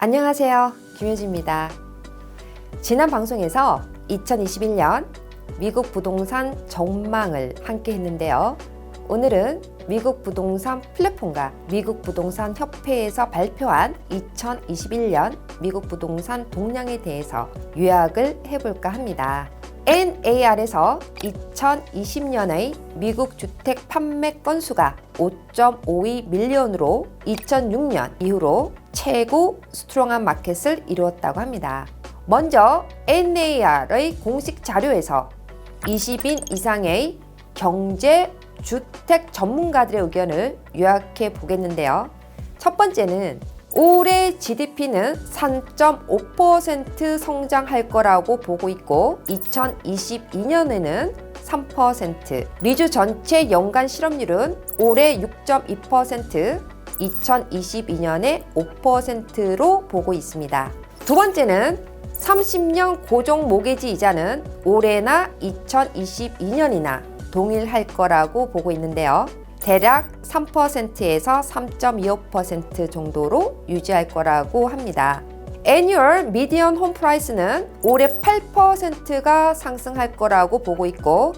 안녕하세요. 김효지입니다. 지난 방송에서 2021년 미국 부동산 전망을 함께 했는데요. 오늘은 미국 부동산 플랫폼과 미국 부동산 협회에서 발표한 2021년 미국 부동산 동향에 대해서 요약을 해볼까 합니다. NAR에서 2020년의 미국 주택 판매 건수가 5.52 밀리언으로 2006년 이후로 최고 스트롱한 마켓을 이루었다고 합니다. 먼저 NAR의 공식 자료에서 20인 이상의 경제 주택 전문가들의 의견을 요약해 보겠는데요. 첫 번째는 올해 GDP는 3.5% 성장할 거라고 보고 있고 2022년에는 3%, 미주 전체 연간 실업률은 올해 6.2%, 2022년에 5%로 보고 있습니다. 두 번째는 30년 고정 모기지 이자는 올해나 2022년이나 동일할 거라고 보고 있는데요. 대략 3%에서 3.25% 정도로 유지할 거라고 합니다. Annual Median Home Price는 올해 8%가 상승할 거라고 보고 있고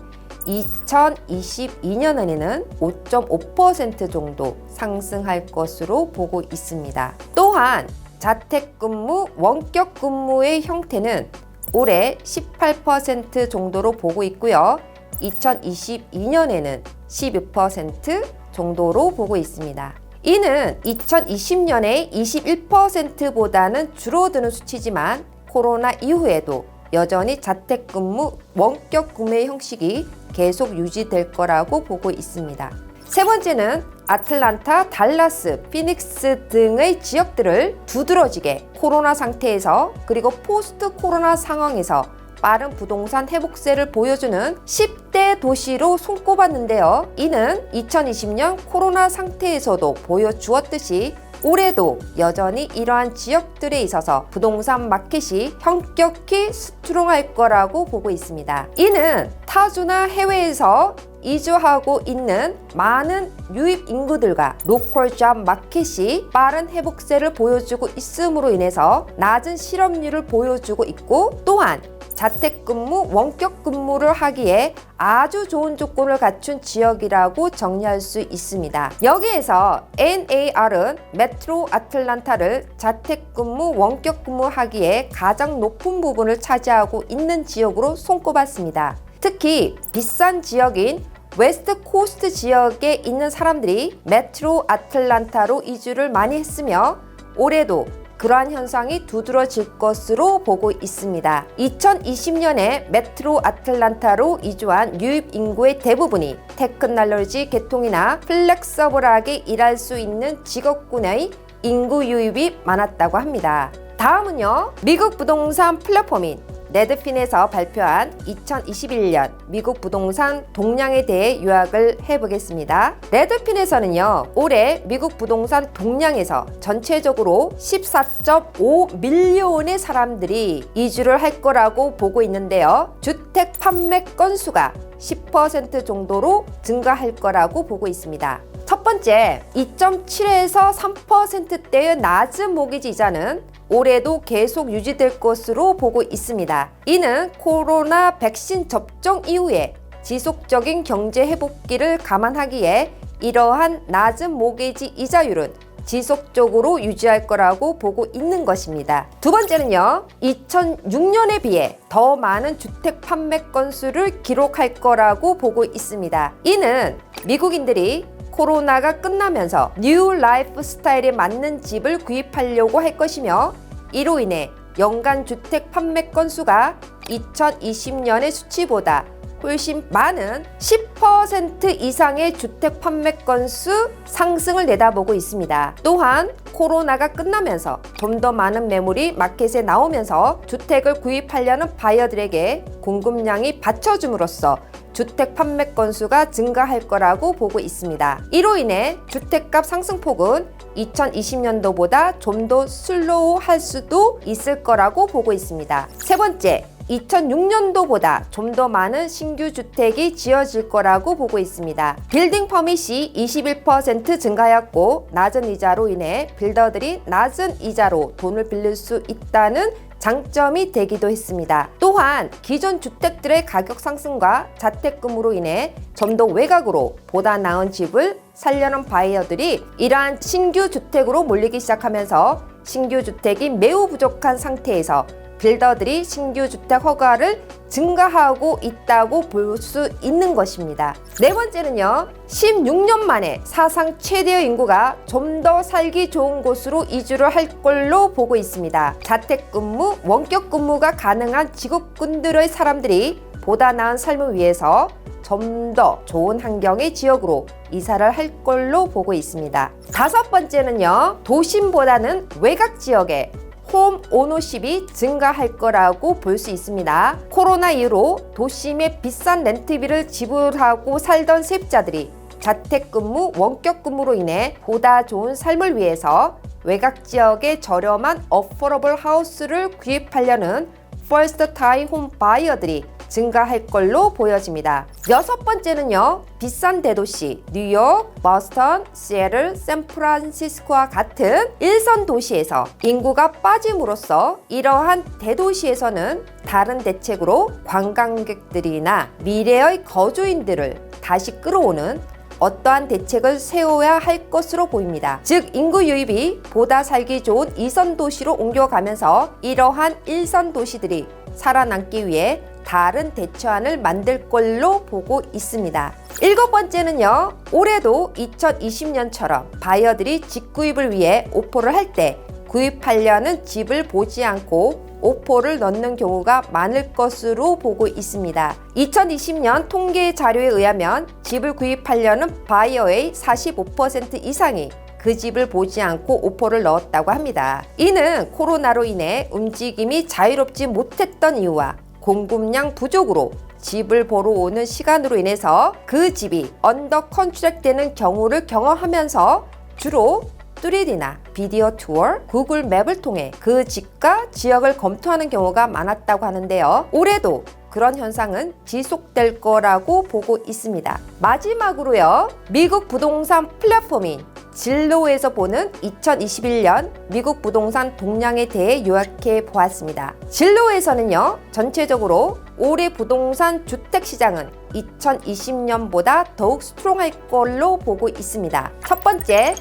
2022년에는 5.5% 정도 상승할 것으로 보고 있습니다. 또한 자택근무, 원격근무의 형태는 올해 18% 정도로 보고 있고요. 2022년에는 12% 정도로 보고 있습니다. 이는 2020년에 21%보다는 줄어드는 수치지만 코로나 이후에도 여전히 자택근무, 원격근무의 형식이 계속 유지될 거라고 보고 있습니다. 세 번째는 아틀란타, 달라스, 피닉스 등의 지역들을 두드러지게 코로나 상태에서 그리고 포스트 코로나 상황에서 빠른 부동산 회복세를 보여주는 10대 도시로 손꼽았는데요. 이는 2020년 코로나 상태에서도 보여주었듯이 올해도 여전히 이러한 지역들에 있어서 부동산 마켓이 현격히 스트롱할 거라고 보고 있습니다. 이는 타주나 해외에서 이주하고 있는 많은 유입 인구들과 로컬 잡 마켓이 빠른 회복세를 보여주고 있음으로 인해서 낮은 실업률을 보여주고 있고 또한 자택근무, 원격근무를 하기에 아주 좋은 조건을 갖춘 지역이라고 정리할 수 있습니다. 여기에서 NAR은 메트로 아틀란타를 자택근무, 원격근무 하기에 가장 높은 부분을 차지하고 있는 지역으로 손꼽았습니다. 특히 비싼 지역인 웨스트 코스트 지역에 있는 사람들이 메트로 아틀란타로 이주를 많이 했으며 올해도 그러한 현상이 두드러질 것으로 보고 있습니다. 2020년에 메트로 아틀란타로 이주한 유입 인구의 대부분이 테크놀로지 계통이나 플렉서블하게 일할 수 있는 직업군의 인구 유입이 많았다고 합니다. 다음은요, 미국 부동산 플랫폼인 레드핀에서 발표한 2021년 미국 부동산 동향에 대해 요약을 해보겠습니다. 레드핀에서는요, 올해 미국 부동산 동향에서 전체적으로 14.5 밀리언의 사람들이 이주를 할 거라고 보고 있는데요. 주택 판매 건수가 10% 정도로 증가할 거라고 보고 있습니다. 첫 번째, 2.7에서 3%대의 낮은 모기지 이자는 올해도 계속 유지될 것으로 보고 있습니다. 이는 코로나 백신 접종 이후에 지속적인 경제 회복기를 감안하기에 이러한 낮은 모기지 이자율은 지속적으로 유지할 거라고 보고 있는 것입니다. 두 번째는요, 2006년에 비해 더 많은 주택 판매 건수를 기록할 거라고 보고 있습니다. 이는 미국인들이 코로나가 끝나면서 뉴 라이프 스타일에 맞는 집을 구입하려고 할 것이며 이로 인해 연간 주택 판매 건수가 2020년의 수치보다 훨씬 많은 10% 이상의 주택 판매 건수 상승을 내다보고 있습니다. 또한 코로나가 끝나면서 좀 더 많은 매물이 마켓에 나오면서 주택을 구입하려는 바이어들에게 공급량이 받쳐줌으로써 주택 판매 건수가 증가할 거라고 보고 있습니다. 이로 인해 주택값 상승폭은 2020년도보다 좀 더 슬로우할 수도 있을 거라고 보고 있습니다. 세 번째, 2006년도보다 좀 더 많은 신규 주택이 지어질 거라고 보고 있습니다. 빌딩 퍼밋이 21% 증가하였고 낮은 이자로 인해 빌더들이 낮은 이자로 돈을 빌릴 수 있다는 장점이 되기도 했습니다. 또한 기존 주택들의 가격 상승과 자택금으로 인해 좀 더 외곽으로 보다 나은 집을 살려는 바이어들이 이러한 신규 주택으로 몰리기 시작하면서 신규 주택이 매우 부족한 상태에서 빌더들이 신규 주택 허가를 증가하고 있다고 볼 수 있는 것입니다. 네 번째는요, 16년 만에 사상 최대의 인구가 좀 더 살기 좋은 곳으로 이주를 할 걸로 보고 있습니다. 자택근무, 원격근무가 가능한 직업군들의 사람들이 보다 나은 삶을 위해서 좀 더 좋은 환경의 지역으로 이사를 할 걸로 보고 있습니다. 다섯 번째는요, 도심보다는 외곽 지역에 홈 오너십이 증가할 거라고 볼 수 있습니다. 코로나 이후로 도심의 비싼 렌트비를 지불하고 살던 세입자들이 자택근무, 원격근무로 인해 보다 좋은 삶을 위해서 외곽 지역의 저렴한 어포러블 하우스를 구입하려는 퍼스트 타임 홈 바이어들이 증가할 걸로 보여집니다. 여섯 번째는요, 비싼 대도시 뉴욕, 버스턴, 시애틀, 샌프란시스코와 같은 일선 도시에서 인구가 빠짐으로써 이러한 대도시에서는 다른 대책으로 관광객들이나 미래의 거주인들을 다시 끌어오는 어떠한 대책을 세워야 할 것으로 보입니다. 즉 인구 유입이 보다 살기 좋은 이선 도시로 옮겨가면서 이러한 일선 도시들이 살아남기 위해 다른 대처안을 만들 걸로 보고 있습니다. 일곱 번째는요, 올해도 2020년처럼 바이어들이 직구입을 위해 오퍼를 할 때 구입하려는 집을 보지 않고 오퍼를 넣는 경우가 많을 것으로 보고 있습니다. 2020년 통계 자료에 의하면 집을 구입하려는 바이어의 45% 이상이 그 집을 보지 않고 오퍼를 넣었다고 합니다. 이는 코로나로 인해 움직임이 자유롭지 못했던 이유와 공급량 부족으로 집을 보러 오는 시간으로 인해서 그 집이 언더 컨트랙 되는 경우를 경험하면서 주로 3D나 비디오 투어, 구글 맵을 통해 그 집과 지역을 검토하는 경우가 많았다고 하는데요. 올해도 그런 현상은 지속될 거라고 보고 있습니다. 마지막으로요, 미국 부동산 플랫폼인 진로우에서 보는 2021년 미국 부동산 동향에 대해 요약해 보았습니다. 진로우에서는요, 전체적으로 올해 부동산 주택 시장은 2020년보다 더욱 스트롱할 걸로 보고 있습니다. 첫 번째,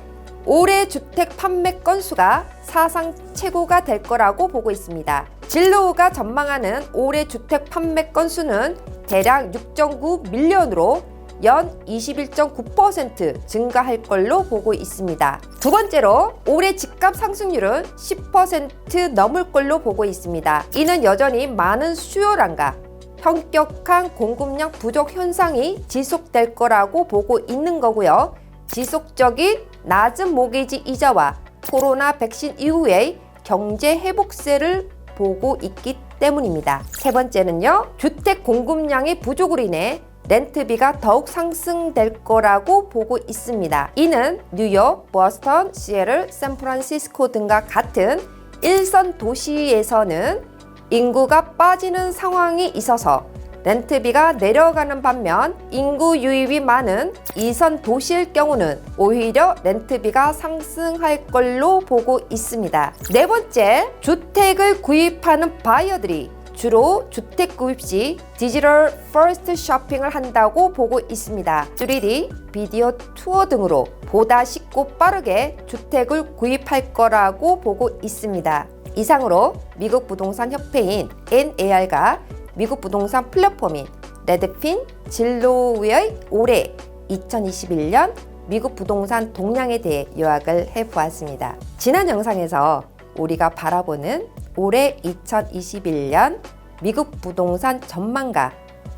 올해 주택 판매 건수가 사상 최고가 될 거라고 보고 있습니다. 진로우가 전망하는 올해 주택 판매 건수는 대략 6.9 밀리언으로 연 21.9% 증가할 걸로 보고 있습니다. 두 번째로 올해 집값 상승률은 10% 넘을 걸로 보고 있습니다. 이는 여전히 많은 수요량과 현격한 공급량 부족 현상이 지속될 거라고 보고 있는 거고요. 지속적인 낮은 모기지 이자와 코로나 백신 이후의 경제 회복세를 보고 있기 때문입니다. 세 번째는요, 주택 공급량의 부족으로 인해 렌트비가 더욱 상승될 거라고 보고 있습니다. 이는 뉴욕, 버스턴, 시애틀, 샌프란시스코 등과 같은 일선 도시에서는 인구가 빠지는 상황이 있어서 렌트비가 내려가는 반면 인구 유입이 많은 이선 도시일 경우는 오히려 렌트비가 상승할 걸로 보고 있습니다. 네 번째, 주택을 구입하는 바이어들이 주로 주택 구입 시 디지털 퍼스트 쇼핑을 한다고 보고 있습니다. 3D, 비디오 투어 등으로 보다 쉽고 빠르게 주택을 구입할 거라고 보고 있습니다. 이상으로 미국 부동산 협회인 NAR과 미국 부동산 플랫폼인 레드핀, 진로우의 올해 2021년 미국 부동산 동향에 대해 요약을 해보았습니다. 지난 영상에서 우리가 바라보는 올해 2021년 미국 부동산 전망과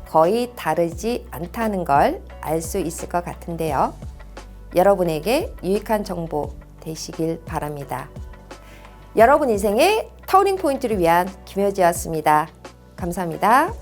거의 다르지 않다는 걸 알 수 있을 것 같은데요. 여러분에게 유익한 정보 되시길 바랍니다. 여러분 인생의 터닝 포인트를 위한 김효지였습니다. 감사합니다.